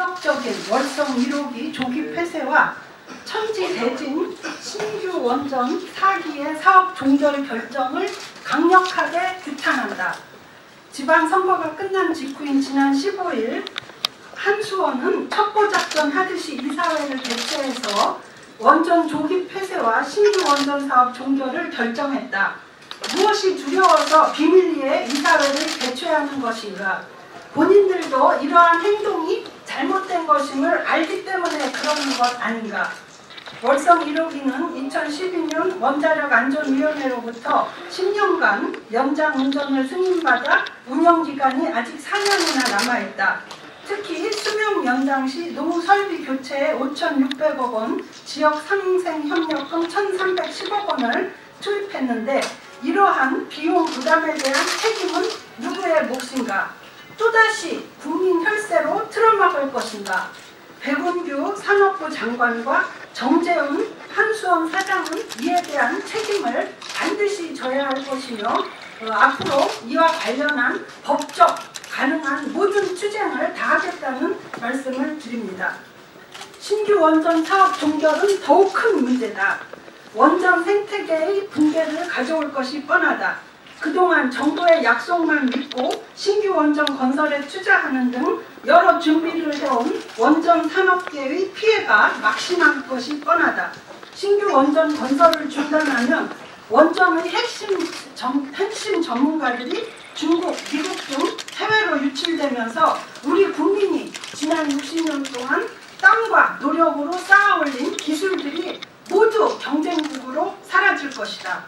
본격적인 월성 1호기 조기 폐쇄와 천지 대진 신규 원전 4기의 사업 종결 결정을 강력하게 규탄한다. 지방선거가 끝난 직후인 지난 15일 한수원은 첩보작전 하듯이 이사회를 개최해서 원전 조기 폐쇄와 신규 원전 사업 종결을 결정했다. 무엇이 두려워서 비밀리에 이사회를 개최하는 것인가? 본인들도 이러한 행동이 잘못된 것임을 알기 때문에 그러는 것 아닌가? 월성 1호기는 2012년 원자력안전위원회로부터 10년간 연장 운전을 승인받아 운영기간이 아직 4년이나 남아있다. 특히 수명 연장 시 노후 설비 교체에 5,600억 원, 지역 상생협력금 1,310억 원을 투입했는데 이러한 비용 부담에 대한 책임은 누구의 몫인가? 또다시 국민 혈세로 틀어막을 것인가? 백운규 산업부 장관과 정재훈 한수원 사장은 이에 대한 책임을 반드시 져야 할 것이며 앞으로 이와 관련한 법적 가능한 모든 투쟁을 다하겠다는 말씀을 드립니다. 신규 원전 사업 종결은 더욱 큰 문제다. 원전 생태계의 붕괴를 가져올 것이 뻔하다. 그동안 정부의 약속만 믿고 신규 원전 건설에 투자하는 등 여러 준비를 해온 원전 산업계의 피해가 막심한 것이 뻔하다. 신규 원전 건설을 중단하면 원전의 핵심 전문가들이 중국, 미국 등 해외로 유출되면서 우리 국민이 지난 60년 동안 땀과 노력으로 쌓아올린 기술들이 모두 경쟁국으로 사라질 것이다.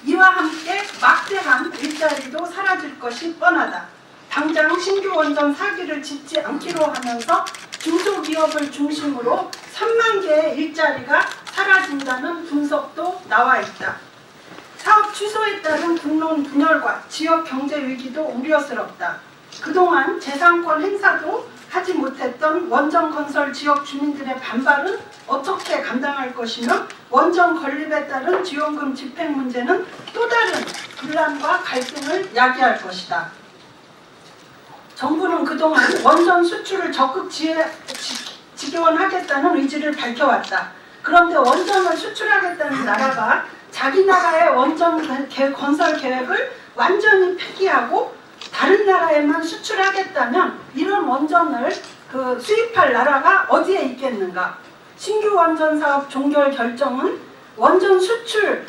이와 함께 막대한 일자리도 사라질 것이 뻔하다. 당장 신규 원전 4기를 짓지 않기로 하면서 중소기업을 중심으로 3만 개의 일자리가 사라진다는 분석도 나와 있다. 사업 취소에 따른 국론 분열과 지역 경제 위기도 우려스럽다. 그동안 재산권 행사도 하지 못했던 원전 건설 지역 주민들의 반발은 어떻게 감당할 것이며 원전 건립에 따른 지원금 집행 문제는 또 다른 분란과 갈등을 야기할 것이다. 정부는 그동안 원전 수출을 적극 지원하겠다는 의지를 밝혀왔다. 그런데 원전을 수출하겠다는 나라가 자기 나라의 원전 건설 계획을 완전히 폐기하고 다른 나라에만 수출하겠다면 이런 원전을 수입할 나라가 어디에 있겠는가? 신규 원전 사업 종결 결정은 원전 수출을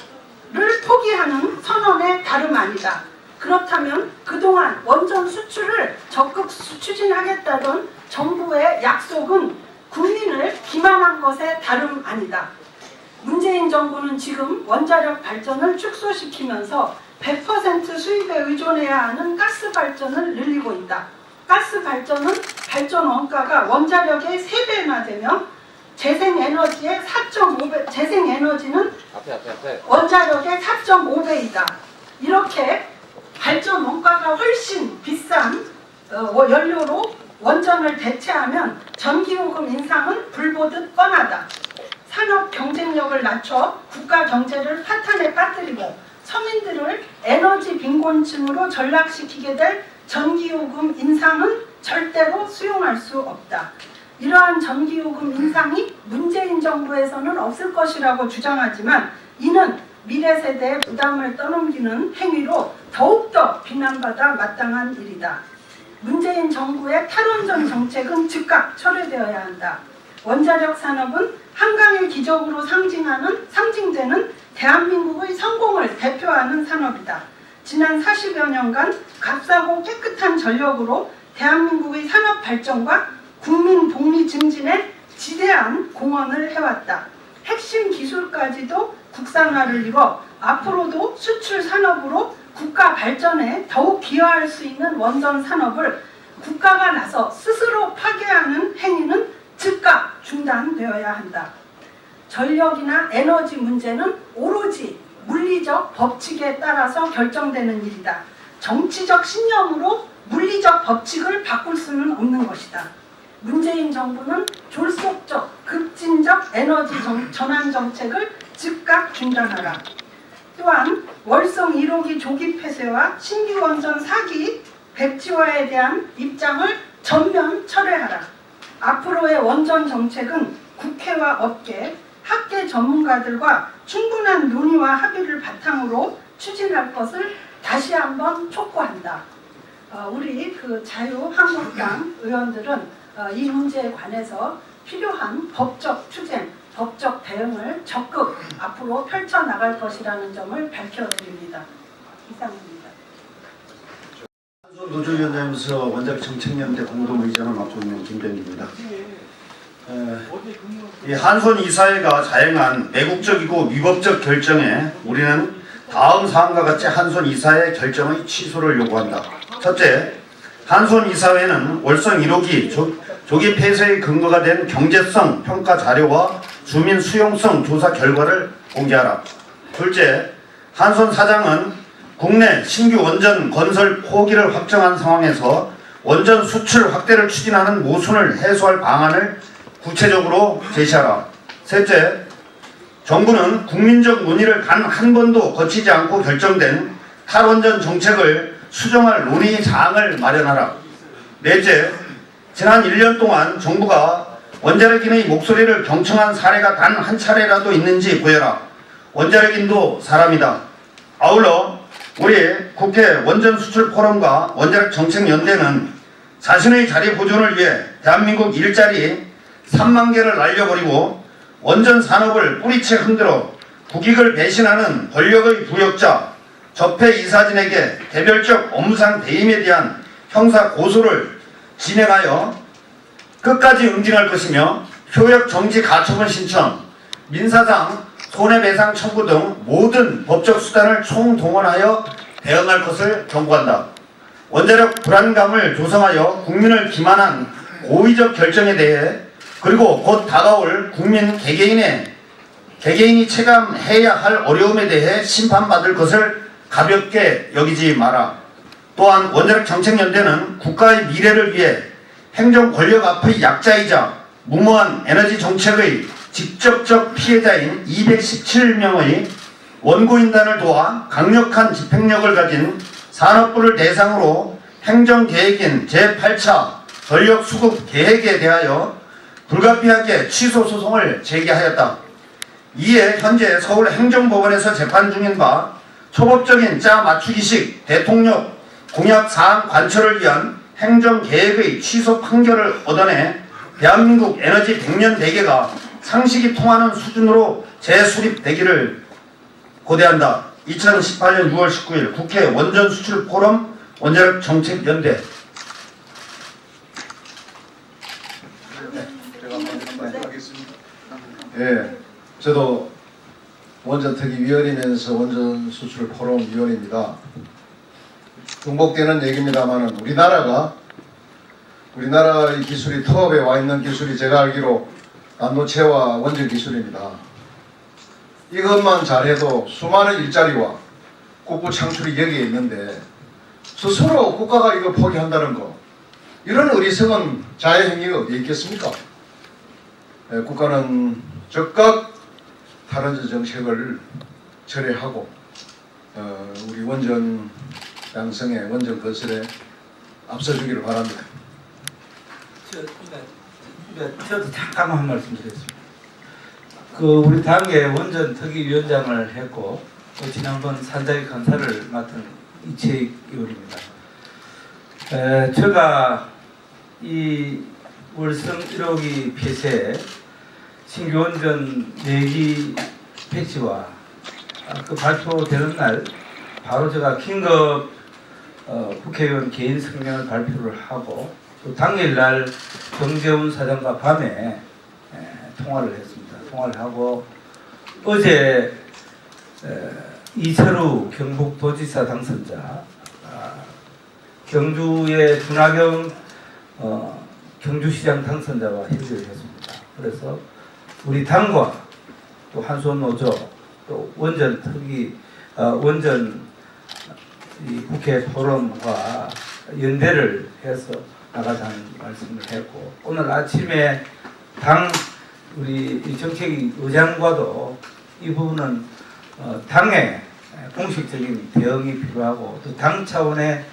포기하는 선언의 다름 아니다. 그렇다면 그동안 원전 수출을 적극 추진하겠다던 정부의 약속은 국민을 기만한 것에 다름 아니다. 문재인 정부는 지금 원자력 발전을 축소시키면서 100% 수입에 의존해야 하는 가스 발전을 늘리고 있다. 가스 발전은 발전 원가가 원자력의 3배나 되며 재생에너지는 원자력의 4.5배이다. 이렇게 발전 원가가 훨씬 비싼 연료로 원전을 대체하면 전기요금 인상은 불보듯 뻔하다. 산업 경쟁력을 낮춰 국가 경제를 파탄에 빠뜨리고 서민들을 에너지 빈곤층으로 전락시키게 될 전기요금 인상은 절대로 수용할 수 없다. 이러한 전기요금 인상이 문재인 정부에서는 없을 것이라고 주장하지만 이는 미래 세대의 부담을 떠넘기는 행위로 더욱더 비난받아 마땅한 일이다. 문재인 정부의 탈원전 정책은 즉각 철회되어야 한다. 원자력 산업은 한강의 기적으로 상징되는 대한민국의 성공을 대표하는 산업이다. 지난 40여 년간 값싸고 깨끗한 전력으로 대한민국의 산업 발전과 국민 복리 증진에 지대한 공헌을 해왔다. 핵심 기술까지도 국산화를 이뤄 앞으로도 수출 산업으로 국가 발전에 더욱 기여할 수 있는 원전 산업을 국가가 나서 스스로 파괴하는 행위는 즉각 중단되어야 한다. 전력이나 에너지 문제는 오로지 물리적 법칙에 따라서 결정되는 일이다. 정치적 신념으로 물리적 법칙을 바꿀 수는 없는 것이다. 문재인 정부는 졸속적, 급진적 에너지 전환 정책을 즉각 중단하라. 또한 월성 1호기 조기 폐쇄와 신규 원전 4기 백지화에 대한 입장을 전면 철회하라. 앞으로 앞으로의 원전 정책은 국회와 업계, 학계 전문가들과 충분한 논의와 합의를 바탕으로 추진할 것을 다시 한번 촉구한다. 우리 자유한국당 의원들은 이 문제에 관해서 필요한 법적 추진, 법적 대응을 적극 앞으로 펼쳐나갈 것이라는 점을 밝혀드립니다. 이상입니다. 노조위원장님께서 원자력 정책연대 공동의장을 맡고 있는 김병기입니다. 이 한손 이사회가 자행한 매국적이고 위법적 결정에 우리는 다음 사항과 같이 한손 이사회 결정의 취소를 요구한다. 첫째, 한손 이사회는 월성 1호기 조기 폐쇄의 근거가 된 경제성 평가 자료와 주민 수용성 조사 결과를 공개하라. 둘째, 한손 사장은 국내 신규 원전 건설 포기를 확정한 상황에서 원전 수출 확대를 추진하는 모순을 해소할 방안을 구체적으로 제시하라. 셋째, 정부는 국민적 논의를 단 한 번도 거치지 않고 결정된 탈원전 정책을 수정할 논의 사항을 마련하라. 넷째, 지난 1년 동안 정부가 원자력인의 목소리를 경청한 사례가 단 한 차례라도 있는지 보여라. 원자력인도 사람이다. 아울러 우리 국회 원전수출포럼과 원자력정책연대는 자신의 자리 보존을 위해 대한민국 일자리 3만 개를 날려버리고 원전 산업을 뿌리채 흔들어 국익을 배신하는 권력의 부역자 적폐 이사진에게 개별적 업무상 배임에 대한 형사 고소를 진행하여 끝까지 응징할 것이며 효력 정지 가처분 신청, 민사상 손해배상 청구 등 모든 법적 수단을 총동원하여 대응할 것을 경고한다. 원자력 불안감을 조성하여 국민을 기만한 고의적 결정에 대해 그리고 곧 다가올 국민 개개인이 체감해야 할 어려움에 대해 심판받을 것을 가볍게 여기지 마라. 또한 원자력 정책연대는 국가의 미래를 위해 행정 권력 앞의 약자이자 무모한 에너지 정책의 직접적 피해자인 217명의 원고인단을 도와 강력한 집행력을 가진 산업부를 대상으로 행정계획인 제8차 전력수급 계획에 대하여 불가피하게 취소 소송을 제기하였다. 이에 현재 서울행정법원에서 재판 중인 바 초법적인 짜 맞추기식 대통령 공약 사항 관철을 위한 행정계획의 취소 판결을 얻어내 대한민국 에너지 100년 대계가 상식이 통하는 수준으로 재수립되기를 고대한다. 2018년 6월 19일 국회 원전수출포럼 원자력정책연대. 예, 저도 원전특위위원이면서 원전수출포럼 위원입니다. 중복되는 얘기입니다만 우리나라의 기술이 톱에 와 있는 기술이 제가 알기로 반도체와 원전 기술입니다. 이것만 잘해도 수많은 일자리와 국부 창출이 여기에 있는데 스스로 국가가 이거 포기한다는 거, 이런 어리석은 자해행위가 어디 있겠습니까? 국가는 즉각 탈원전 정책을 철회하고 우리 원전 양성에 원전 건설에 앞서주기를 바랍니다. 저도 잠깐만 한 말씀 드리겠습니다. 우리 당의 원전 특위위원장을 했고 지난번 산자위 간사를 맡은 이채익 의원입니다. 제가 이 월성 1호기 폐쇄 신규 원전 4기 폐지와 그 발표되는 날 바로 제가 긴급 국회의원 개인 성명을 발표를 하고 또 당일날 정재훈 사장과 밤에 통화를 했습니다. 통화를 하고 어제 이철우 경북도지사 당선자, 경주의 준하경 경주시장 당선자와 협의를 했습니다. 그래서 우리 당과 또 한손노조 또 원전 특위 원전 이 국회 포럼과 연대를 해서 나가자는 말씀을 했고, 오늘 아침에 당 우리 정책위 의장과도 이 부분은 당의 공식적인 대응이 필요하고 또 당 차원의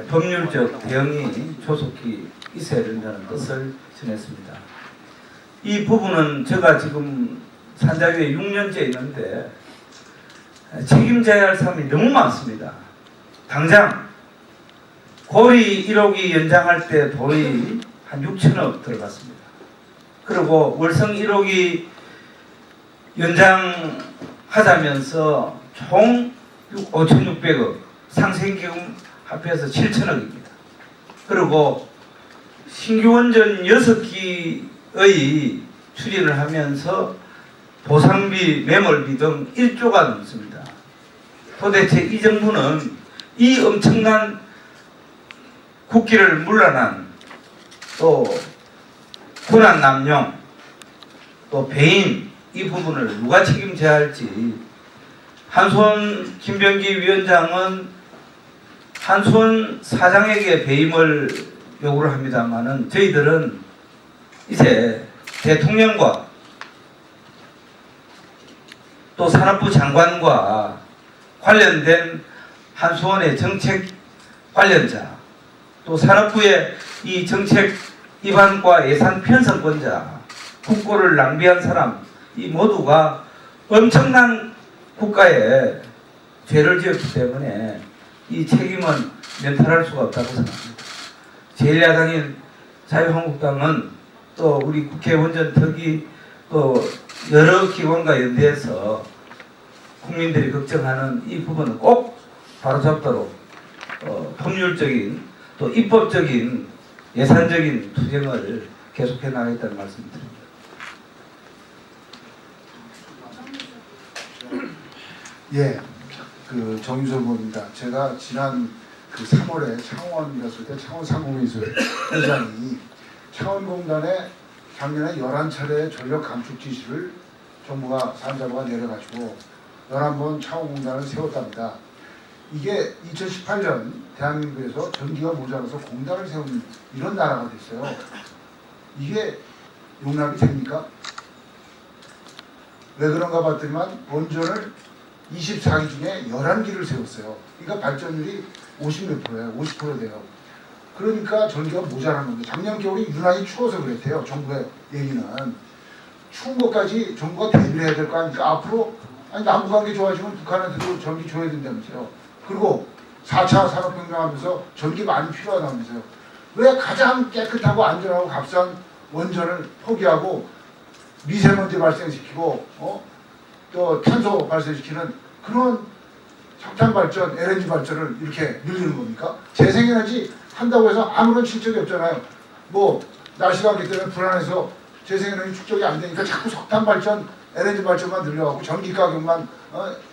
법률적 대응이 조속히 있어야 된다는 뜻을 전했습니다. 이 부분은 제가 지금 산자위에 6년째 있는데 책임져야 할 사람이 너무 많습니다. 당장 고리 1호기 연장할 때 돈이 한 6천억 들어갔습니다. 그리고 월성 1호기 연장하자면서 총 5,600억, 상생기금 합해서 7천억입니다. 그리고 신규 원전 6기의 추진을 하면서 보상비, 매몰비 등 1조가 넘습니다. 도대체 이 정부는 이 엄청난 국기를 물러난 또 군한 남용 또 배임 이 부분을 누가 책임져야 할지 한수원 김병기 위원장은 한수원 사장에게 배임을 요구를 합니다만은 저희들은 이제 대통령과 또 산업부 장관과 관련된 한수원의 정책 관련자 또 산업부의 이 정책 위반과 예산 편성권자 국고를 낭비한 사람 이 모두가 엄청난 국가에 죄를 지었기 때문에 이 책임은 면탈할 수가 없다고 생각합니다. 제1야당인 자유한국당은 또 우리 국회 원전특위 또 여러 기관과 연대해서 국민들이 걱정하는 이 부분을 꼭 바로잡도록 법률적인 또 입법적인 예산적인 투쟁을 계속해 나가겠다는 말씀드립니다. 예, 그 정유석 의원입니다. 제가 지난 그 3월에 창원 갔을 때 창원 상공회의소 회장이 창원공단에 작년에 11차례 전력 감축 지시를 정부가 산자부가 내려가지고 11번 창원공단을 세웠답니다. 이게 2018년 대한민국에서 전기가 모자라서 공단을 세운 이런 나라가 됐어요. 이게 용납이 됩니까? 왜 그런가 봤더니만 원전을 24기 중에 11기를 세웠어요. 그러니까 발전율이 50몇 프로예요. 50% 돼요. 그러니까 전기가 모자란 겁니다. 작년 겨울이 유난히 추워서 그랬대요. 정부의 얘기는. 추운 것까지 정부가 대비를 해야 될 거 아닙니까? 앞으로 아니 남북관계 좋아지면 북한한테도 전기 줘야 된다면서요. 그리고 4차 산업혁명하면서 전기 많이 필요하다면서요. 왜 가장 깨끗하고 안전하고 값싼 원전을 포기하고 미세먼지 발생시키고 또 탄소 발생시키는 그런 석탄 발전, LNG 발전을 이렇게 늘리는 겁니까? 재생에너지 한다고 해서 아무런 실적이 없잖아요. 뭐 날씨가 그렇기 때문에 불안해서 재생에너지 축적이 안 되니까 자꾸 석탄 발전, LNG 발전만 늘려가고 전기 가격만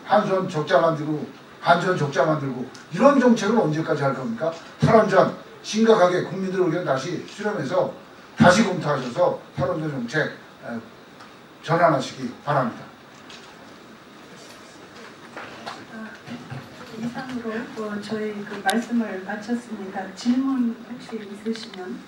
한전 적자 만들고 한전 적자 만들고 이런 정책을 언제까지 할 겁니까? 탈원전 심각하게 국민들 의견 다시 수렴해서 다시 검토하셔서 탈원전 정책 전환하시기 바랍니다. 이상으로 저희 그 말씀을 마쳤습니다. 질문 혹시 있으시면